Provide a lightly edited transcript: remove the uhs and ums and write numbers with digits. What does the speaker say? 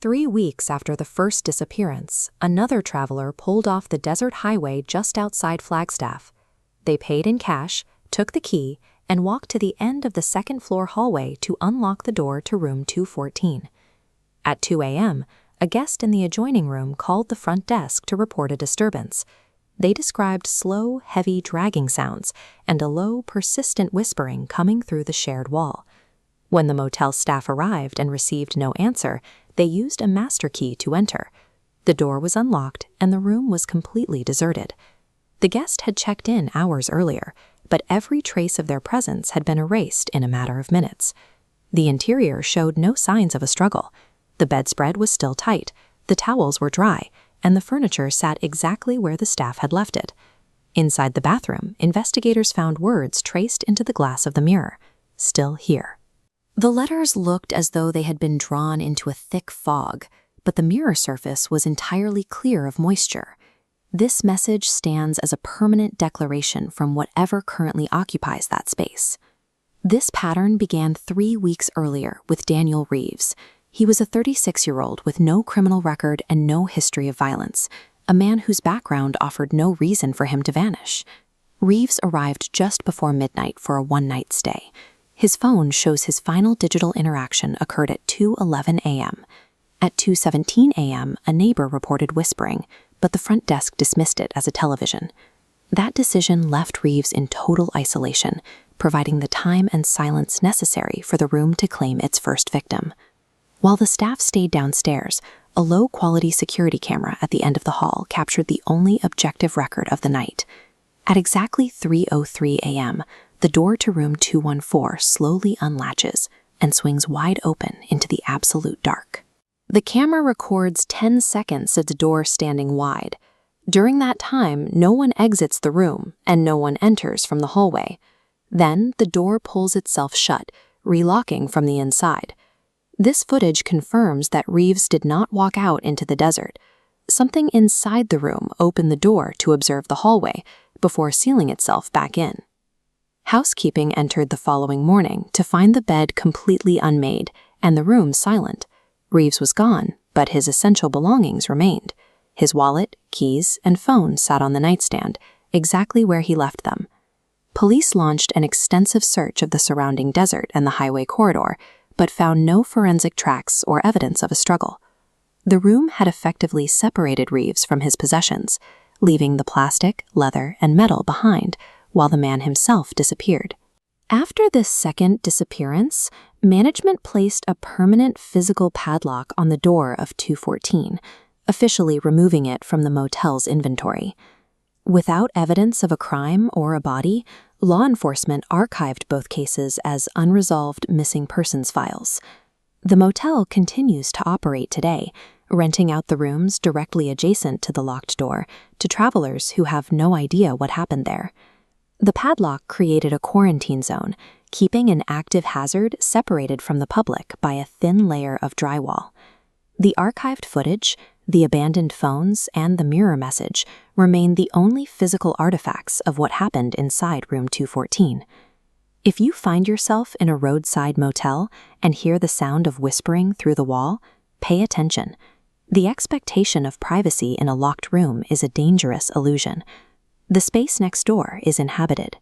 3 weeks after the first disappearance, another traveler pulled off the desert highway just outside Flagstaff. They paid in cash, took the key, and walked to the end of the second-floor hallway to unlock the door to room 214. At 2 a.m., a guest in the adjoining room called the front desk to report a disturbance. They described slow, heavy dragging sounds and a low, persistent whispering coming through the shared wall. When the motel staff arrived and received no answer, they used a master key to enter. The door was unlocked and the room was completely deserted. The guest had checked in hours earlier, but every trace of their presence had been erased in a matter of minutes. The interior showed no signs of a struggle. The bedspread was still tight, the towels were dry, and the furniture sat exactly where the staff had left it. Inside the bathroom, investigators found words traced into the glass of the mirror, "Still here." The letters looked as though they had been drawn into a thick fog, but the mirror surface was entirely clear of moisture. This message stands as a permanent declaration from whatever currently occupies that space. This pattern began 3 weeks earlier with Daniel Reeves. He was a 36-year-old with no criminal record and no history of violence, a man whose background offered no reason for him to vanish. Reeves arrived just before midnight for a one-night stay. His phone shows his final digital interaction occurred at 2:11 a.m. At 2:17 a.m., a neighbor reported whispering, but the front desk dismissed it as a television. That decision left Reeves in total isolation, providing the time and silence necessary for the room to claim its first victim. While the staff stayed downstairs, a low-quality security camera at the end of the hall captured the only objective record of the night. At exactly 3:03 a.m., the door to room 214 slowly unlatches and swings wide open into the absolute dark. The camera records 10 seconds of the door standing wide. During that time, no one exits the room and no one enters from the hallway. Then the door pulls itself shut, relocking from the inside. This footage confirms that Reeves did not walk out into the desert. Something inside the room opened the door to observe the hallway before sealing itself back in. Housekeeping entered the following morning to find the bed completely unmade and the room silent. Reeves was gone, but his essential belongings remained. His wallet, keys, and phone sat on the nightstand, exactly where he left them. Police launched an extensive search of the surrounding desert and the highway corridor, but found no forensic tracks or evidence of a struggle. The room had effectively separated Reeves from his possessions, leaving the plastic, leather, and metal behind, while the man himself disappeared. After this second disappearance, management placed a permanent physical padlock on the door of 214, officially removing it from the motel's inventory. Without evidence of a crime or a body, law enforcement archived both cases as unresolved missing persons files. The motel continues to operate today, renting out the rooms directly adjacent to the locked door to travelers who have no idea what happened there. The padlock created a quarantine zone, keeping an active hazard separated from the public by a thin layer of drywall. The archived footage, the abandoned phones, and the mirror message remain the only physical artifacts of what happened inside room 214. If you find yourself in a roadside motel and hear the sound of whispering through the wall, pay attention. The expectation of privacy in a locked room is a dangerous illusion. The space next door is inhabited.